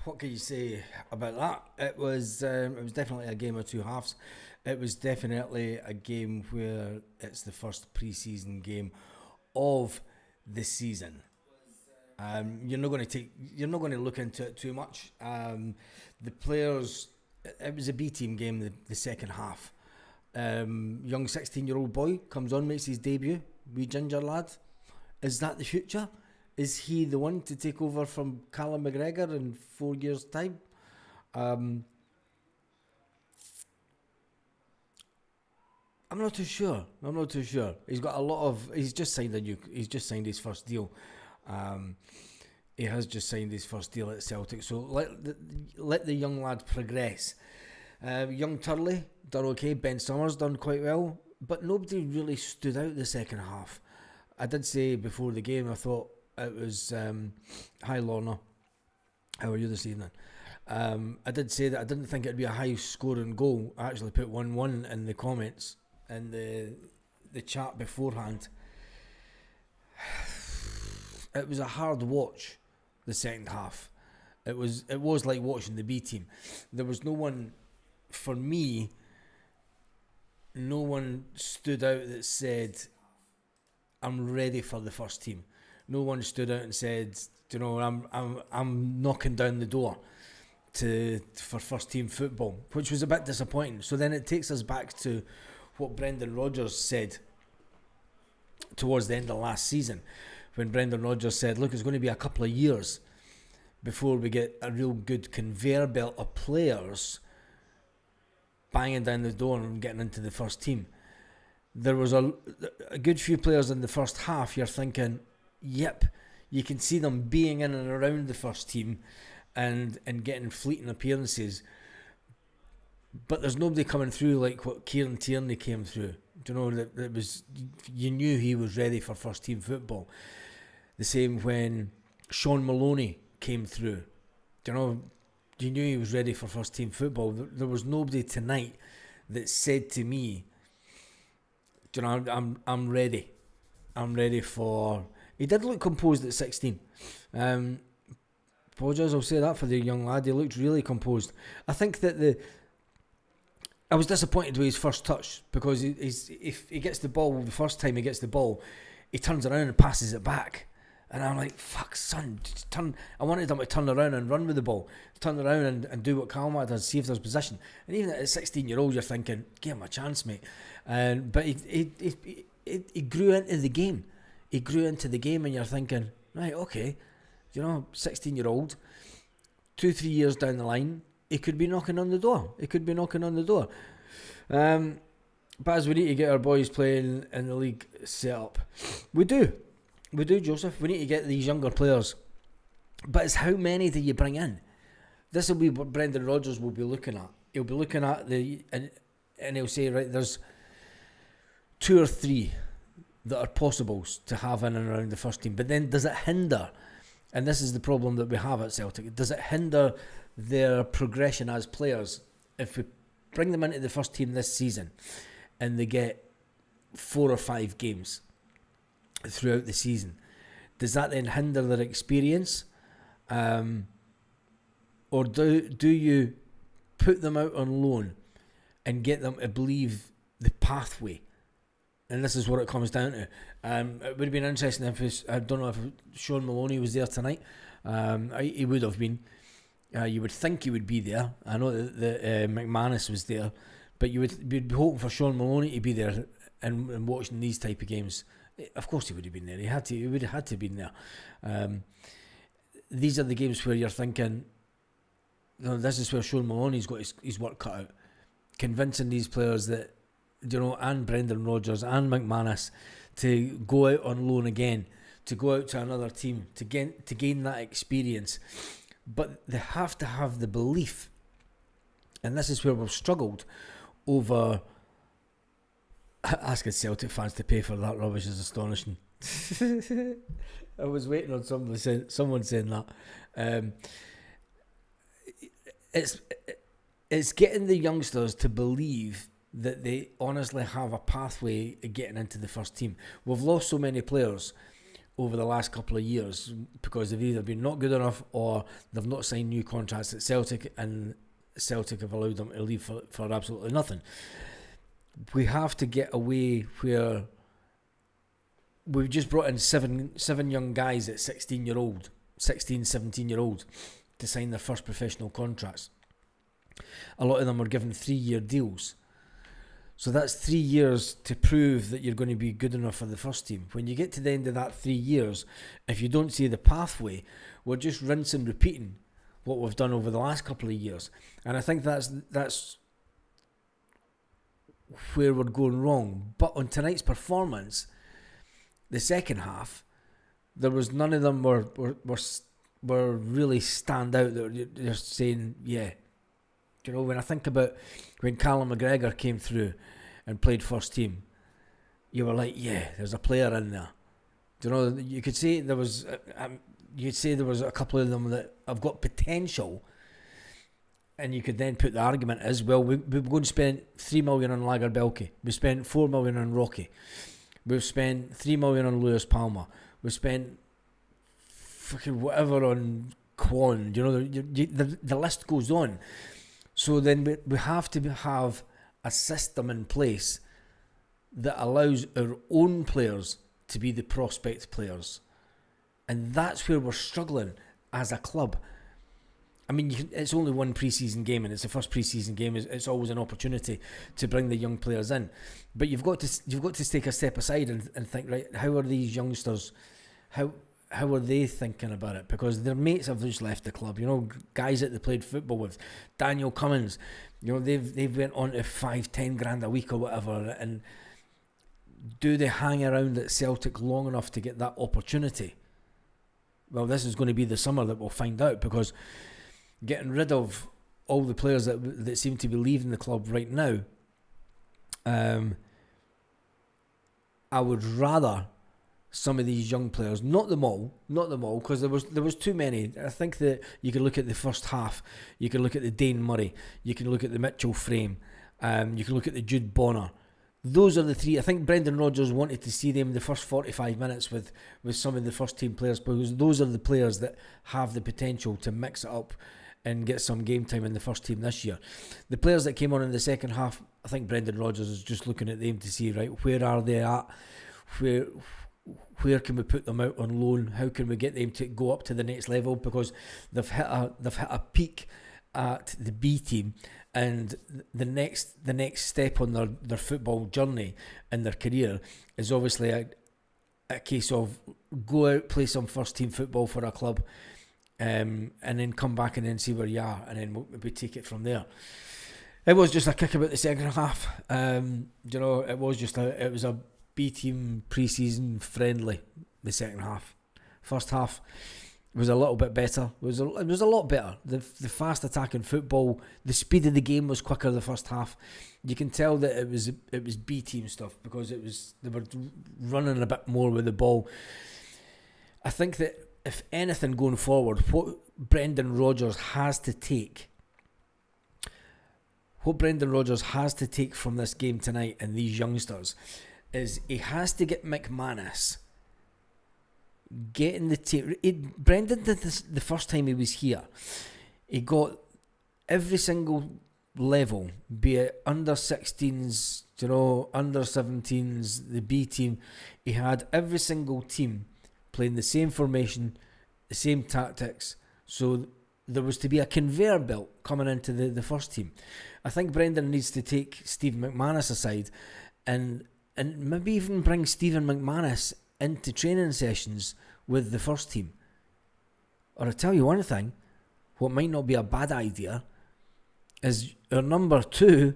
what can you say about that? It was definitely a game of two halves. It was definitely a game where it's the first pre-season game of the season. You're not going to look into it too much. The players, it was a B team game. The second half. Young 16-year-old boy comes on, makes his debut. Wee ginger lad. Is that the future? Is he the one to take over from Callum McGregor in 4 years' time? I'm not too sure. He's got a lot of. He's just signed his first deal. He has just signed his first deal at Celtic. So let the young lad progress. Young Turley done okay. Ben Summers done quite well, but nobody really stood out the second half. I did say before the game, I thought it was hi Lorna, how are you this evening? I did say that I didn't think it'd be a high scoring goal. I actually put 1-1 in the comments in the chat beforehand. It was a hard watch, the second half. It was like watching the B team. There was no one, for me, no one stood out that said, I'm ready for the first team. No one stood out and said, I'm knocking down the door for first team football, which was a bit disappointing. So then it takes us back to what Brendan Rodgers said towards the end of last season, when Brendan Rodgers said, look, it's going to be a couple of years before we get a real good conveyor belt of players banging down the door and getting into the first team. There was a good few players in the first half. You're thinking, yep, you can see them being in and around the first team and getting fleeting appearances. But there's nobody coming through like what Kieran Tierney came through. Do you know, that was, you knew he was ready for first team football. The same when Sean Maloney came through. Do you know, you knew he was ready for first team football. There was nobody tonight that said to me, do you know, I'm ready. I'm ready for. He did look composed at 16. Apologise, I'll say that for the young lad. He looked really composed. I think that I was disappointed with his first touch, because if he gets the ball the first time he gets the ball, he turns around and passes it back. And I'm like, fuck, son, just turn. I wanted him to turn around and run with the ball. Turn around and do what Kalmar does, see if there's possession. And even at a 16-year-old, you're thinking, give him a chance, mate. But he grew into the game. He grew into the game, and you're thinking, right, okay, 16-year-old, 2-3 years down the line, he could be knocking on the door. But as we need to get our boys playing in the league set up, we do, Joseph. We need to get these younger players. But it's how many do you bring in? This will be what Brendan Rodgers will be looking at. He'll be looking at and he'll say, right, there's 2 or 3 that are possibles to have in and around the first team. But then does it hinder, and this is the problem that we have at Celtic, does it hinder their progression as players if we bring them into the first team this season and they get 4 or 5 games throughout the season? Does that then hinder their experience? Or do you put them out on loan and get them to believe the pathway? And this is what it comes down to. It would have been interesting if I don't know if Sean Maloney was there tonight. He would have been. You would think he would be there. I know that McManus was there, but you'd be hoping for Sean Maloney to be there and watching these type of games. Of course he would have been there. He would have had to have been there. These are the games where you're thinking, this is where Sean Maloney's got his work cut out. Convincing these players that, and Brendan Rodgers and McManus to go out on loan again, to go out to another team, to gain that experience. But they have to have the belief, and this is where we've struggled over. Asking Celtic fans to pay for that rubbish is astonishing. I was waiting on someone saying that. It's getting the youngsters to believe that they honestly have a pathway of getting into the first team. We've lost so many players over the last couple of years because they've either been not good enough or they've not signed new contracts at Celtic, and Celtic have allowed them to leave for absolutely nothing. We have to get away where we've just brought in seven young guys at 17 year old to sign their first professional contracts. A lot of them are given 3-year deals. So that's 3 years to prove that you're going to be good enough for the first team. When you get to the end of that 3 years, if you don't see the pathway, we're just rinsing, repeating what we've done over the last couple of years. And I think that's where we're going wrong. But on tonight's performance, the second half, there was none of them were really stand out. They're saying, yeah. You know, when I think about when Callum McGregor came through and played first team, you were like, yeah, there's a player in there. You know, you could say there was a couple of them that have got potential, and you could then put the argument as, well, we've going to spend 3 million on Lagerbielke, we spent 4 million on Rocky, we've spent 3 million on Lewis Palmer, we've spent fucking whatever on Kwon. You know, the list goes on. So then we have to have a system in place that allows our own players to be the prospect players. And that's where we're struggling as a club. I mean, it's only one pre-season game, and it's the first pre-season game. It's always an opportunity to bring the young players in. But you've got to take a step aside and think, right, how are these youngsters, how are they thinking about it? Because their mates have just left the club. You know, guys that they played football with, Daniel Cummins, you know, they've went on to 5-10 grand a week or whatever. And do they hang around at Celtic long enough to get that opportunity? Well, this is going to be the summer that we'll find out, because getting rid of all the players that seem to be leaving the club right now, I would rather some of these young players, not them all, because there was too many. I think that you can look at the first half, you can look at the Dane Murray, you can look at the Mitchell Frame, you can look at the Jude Bonner. Those are the three. I think Brendan Rodgers wanted to see them the first 45 minutes with some of the first team players, because those are the players that have the potential to mix it up and get some game time in the first team this year. The players that came on in the second half, I think Brendan Rodgers is just looking at them to see, right, where are they at? Where can we put them out on loan? How can we get them to go up to the next level? Because they've hit a peak at the B team, and the next step on their football journey in their career is obviously a case of go out, play some first team football for a club, and then come back and then see where you are, and then we take it from there. It was just a kick about the second half. You know, it was a B team pre-season friendly. The second half, first half was a little bit better. It was a lot better. The fast attacking football, the speed of the game was quicker the first half. You can tell that it was B team stuff, because they were running a bit more with the ball. I think that if anything going forward, what Brendan Rodgers has to take from this game tonight and these youngsters is he has to get McManus getting the team. Brendan did this the first time he was here. He got every single level, be it under 16s, you know, under 17s, the B team. He had every single team playing the same formation, the same tactics. So there was to be a conveyor belt coming into the first team. I think Brendan needs to take Steve McManus aside and maybe even bring Stephen McManus into training sessions with the first team. Or I'll tell you one thing, what might not be a bad idea is our number 2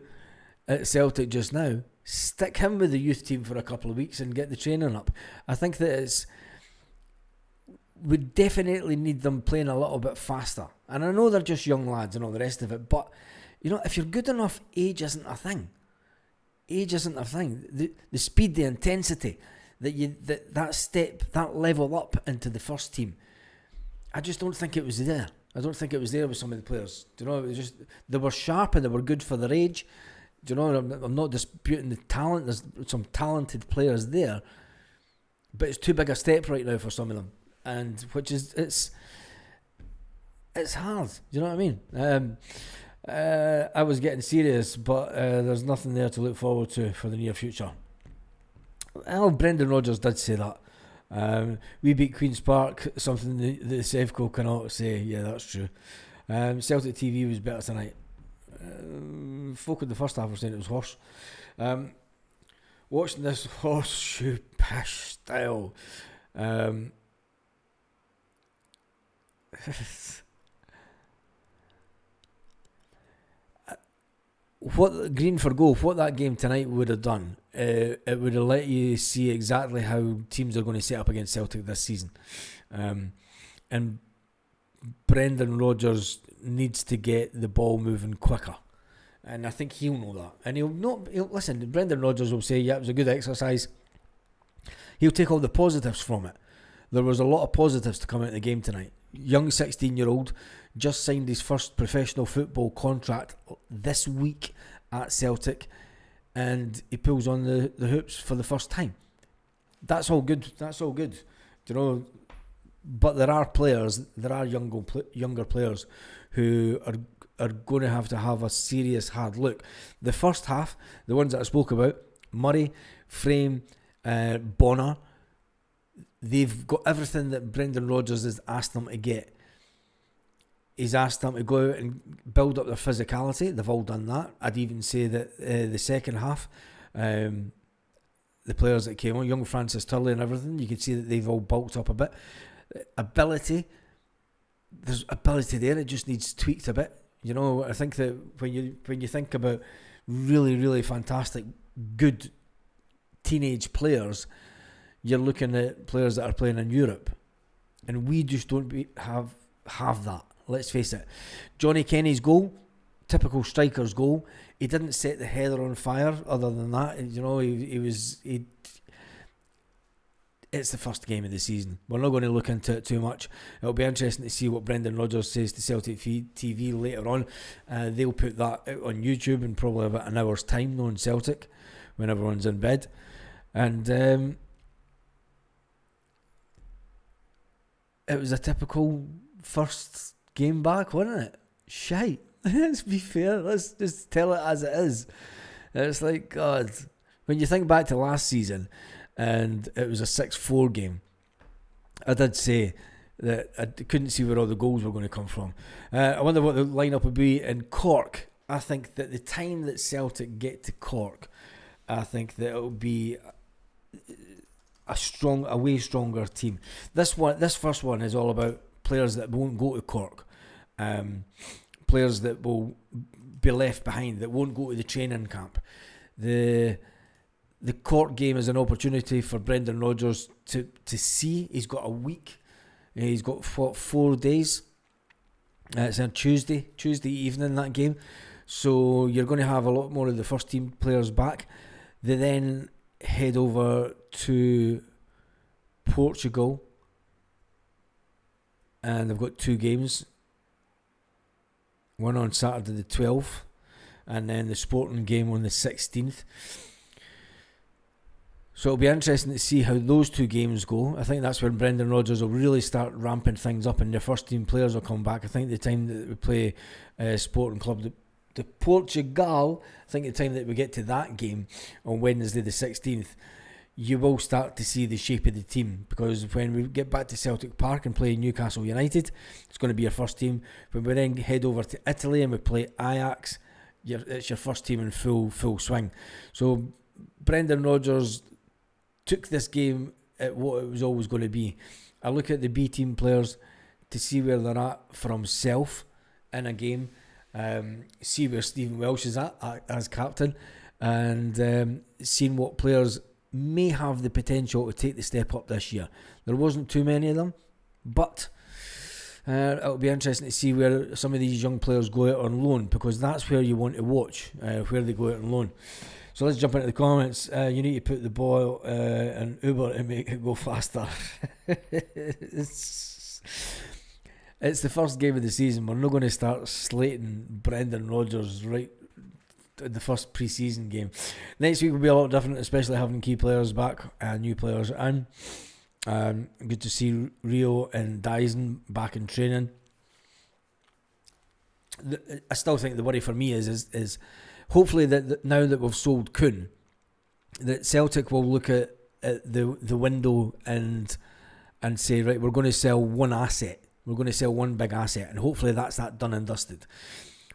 at Celtic just now, stick him with the youth team for a couple of weeks and get the training up. I think that we definitely need them playing a little bit faster. And I know they're just young lads and all the rest of it, but you know, if you're good enough, age isn't a thing. The speed, the intensity, that step, that level up into the first team, I just don't think it was there. I don't think it was there with some of the players. Do you know, it was just, they were sharp and they were good for their age. Do you know, I'm not disputing the talent. There's some talented players there, but it's too big a step right now for some of them, and which is it's hard. Do you know what I mean? I was getting serious, but there's nothing there to look forward to for the near future. Well, Brendan Rodgers did say that. We beat Queen's Park, something the Sevco cannot say. Yeah, that's true. Celtic TV was better tonight. Folk in the first half were saying it was worse. Watching this horseshoe pish style. What Green for goal, what that game tonight would have done, it would have let you see exactly how teams are going to set up against Celtic this season. And Brendan Rodgers needs to get the ball moving quicker. And I think he'll know that. And he'll listen, Brendan Rodgers will say, yeah, it was a good exercise. He'll take all the positives from it. There was a lot of positives to come out of the game tonight. Young 16-year-old just signed his first professional football contract this week at Celtic, and he pulls on the hoops for the first time. That's all good. You know, but there are younger players who are going to have a serious hard look. The first half, the ones that I spoke about, Murray, Frame, Bonner, they've got everything that Brendan Rodgers has asked them to get. He's asked them to go out and build up their physicality. They've all done that. I'd even say that the second half, the players that came on, young Francis Turley and everything, you could see that they've all bulked up a bit. There's ability there. It just needs tweaked a bit. You know, I think that when you think about really, really fantastic, good teenage players, you're looking at players that are playing in Europe, and we just don't have that. Let's face it. Johnny Kenny's goal, typical striker's goal. He didn't set the header on fire. Other than that, you know, it's the first game of the season. We're not going to look into it too much. It'll be interesting to see what Brendan Rodgers says to Celtic TV later on. They'll put that out on YouTube in probably about an hour's time, knowing Celtic, when everyone's in bed. And it was a typical first game back, wasn't it? Shite. Let's be fair. Let's just tell it as it is. It's like, God, when you think back to last season and it was a 6-4 game, I did say that I couldn't see where all the goals were going to come from. I wonder what the lineup would be in Cork. I think that the time that Celtic get to Cork, I think that it will be a way stronger team. This first one is all about players that won't go to Cork, players that will be left behind, that won't go to the training camp. The Cork game is an opportunity for Brendan Rodgers to see. He's got a week. He's got 4 days. It's on Tuesday evening, that game. So you're going to have a lot more of the first team players back. They then head over to Portugal, and they've got 2 games. One on Saturday the 12th, and then the Sporting game on the 16th. So it'll be interesting to see how those 2 games go. I think that's when Brendan Rodgers will really start ramping things up, and the first team players will come back. I think the time that we play Sporting Club de Portugal, I think the time that we get to that game on Wednesday the 16th, you will start to see the shape of the team, because when we get back to Celtic Park and play Newcastle United, it's going to be your first team. When we then head over to Italy and we play Ajax, it's your first team in full swing. So Brendan Rodgers took this game at what it was always going to be. I look at the B team players to see where they're at for himself in a game, see where Stephen Welsh is at as captain, and seeing what players may have the potential to take the step up this year. There wasn't too many of them, but it'll be interesting to see where some of these young players go out on loan, because that's where you want to watch, where they go out on loan. So let's jump into the comments. You need to put the ball in Uber and make it go faster. It's the first game of the season. We're not going to start slating Brendan Rodgers right the first pre-season game. Next week will be a lot different, especially having key players back and new players in. Good to see Rio and Dyson back in training. I still think the worry for me is hopefully that now that we've sold Kuhn, that Celtic will look at the window and say, right, we're going to sell one asset. We're going to sell one big asset, and hopefully that's that done and dusted.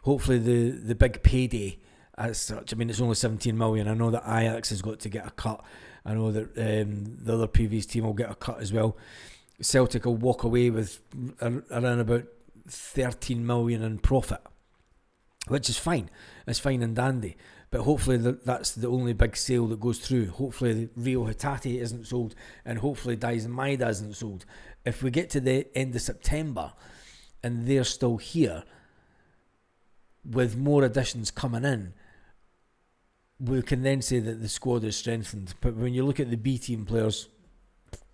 Hopefully the big payday as such. I mean, it's only 17 million. I know that Ajax has got to get a cut. I know that the other previous team will get a cut as well. Celtic will walk away with around about 13 million in profit, which is fine. It's fine and dandy. But hopefully that's the only big sale that goes through. Hopefully Rio Hatate isn't sold, and hopefully Dyson Maeda isn't sold. If we get to the end of September and they're still here, with more additions coming in, we can then say that the squad is strengthened. But when you look at the B team players,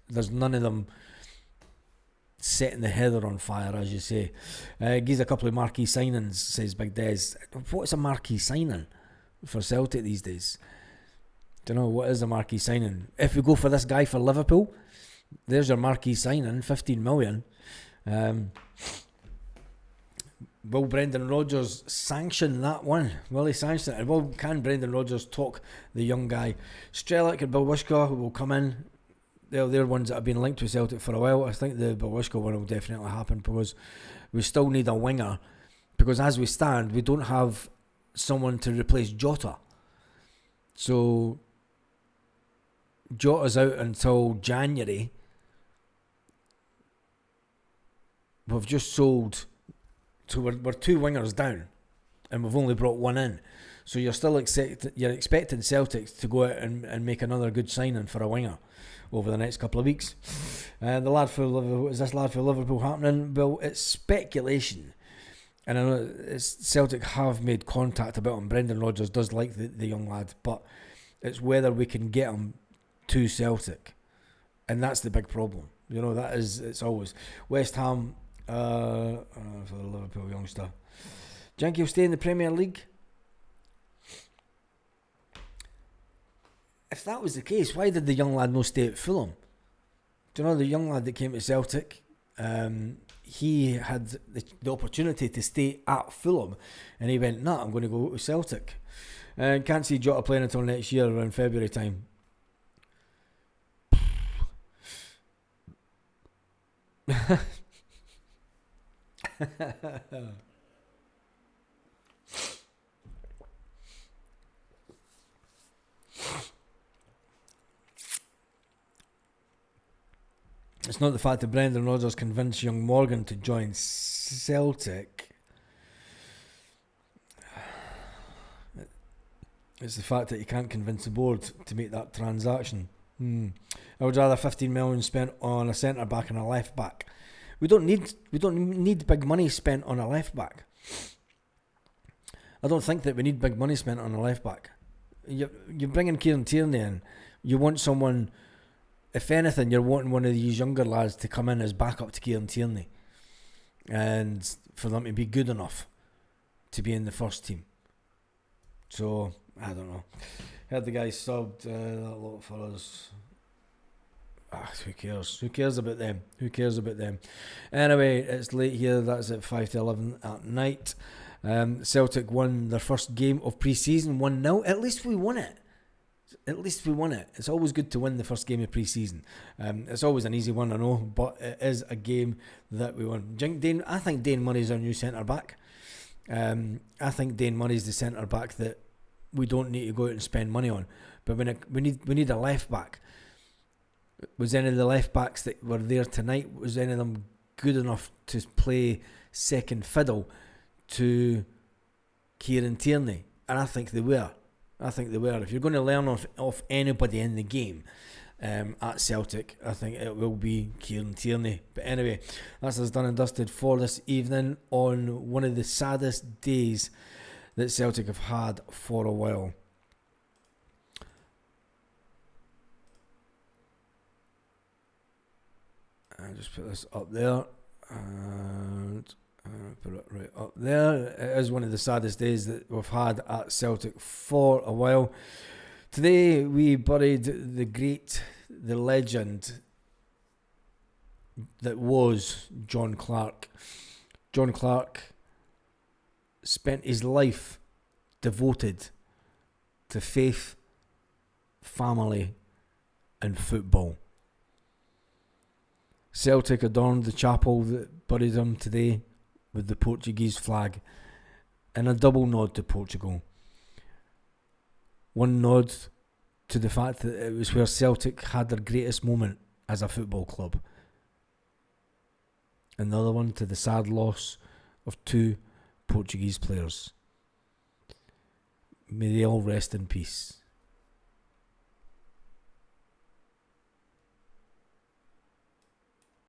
there's none of them setting the heather on fire, as you say. Gives a couple of marquee signings, says Big Des. What's a marquee signing for Celtic these days? Don't know, what is a marquee signing? If we go for this guy for Liverpool, there's your marquee signing, 15 million. Will Brendan Rodgers sanction that one? Will he sanction it? And can Brendan Rodgers talk the young guy? Strelic and Bilwishka will come in. They're ones that have been linked to Celtic for a while. I think the Bilwishka one will definitely happen, because we still need a winger. Because as we stand, we don't have someone to replace Jota. So Jota's out until January. We've just sold, so we're two wingers down, and we've only brought one in. So you're still expecting Celtic to go out and make another good signing for a winger over the next couple of weeks. The lad for Liverpool, is this lad for Liverpool happening? Well, it's speculation, and I know Celtic have made contact about him. Brendan Rodgers does like the young lad, but it's whether we can get him to Celtic, and that's the big problem. You know, it's always West Ham for the Liverpool youngster. Do you think he'll stay in the Premier League? If that was the case, why did the young lad not stay at Fulham? Do you know the young lad that came to Celtic? He had the opportunity to stay at Fulham, and he went, "Nah, I'm going to go to Celtic." And can't see Jota playing until next year around February time. It's not the fact that Brendan Rodgers convinced young Morgan to join Celtic. It's the fact that you can't convince the board to make that transaction. I would rather 15 million spent on a centre back and a left back. We don't need big money spent on a left back. I don't think that we need big money spent on a left back. You're bringing Kieran Tierney in. You want someone, if anything, you're wanting one of these younger lads to come in as backup to Kieran Tierney, and for them to be good enough to be in the first team. So I don't know. Heard the guy subbed that lot for us. Who cares? Who cares about them? Who cares about them? Anyway, it's late here. That's at 5 to 11 at night. Celtic won their first game of pre-season 1-0. At least we won it. It's always good to win the first game of pre-season. It's always an easy one, I know, but it is a game that we won. I think Dane Murray's our new centre-back. I think Dane Murray's the centre-back that we don't need to go out and spend money on. But we need a left-back. Was any of the left-backs that were there tonight, was any of them good enough to play second fiddle to Kieran Tierney? And I think they were. If you're going to learn off anybody in the game at Celtic, I think it will be Kieran Tierney. But anyway, that's us done and dusted for this evening on one of the saddest days that Celtic have had for a while. I'll just put this up there. And Put it right up there. It is one of the saddest days that we've had at Celtic for a while. Today we buried the legend that was John Clark. John Clark spent his life devoted to faith, family and football. Celtic adorned the chapel that buried him today with the Portuguese flag and a double nod to Portugal. One nod to the fact that it was where Celtic had their greatest moment as a football club. Another one to the sad loss of 2 Portuguese players. May they all rest in peace.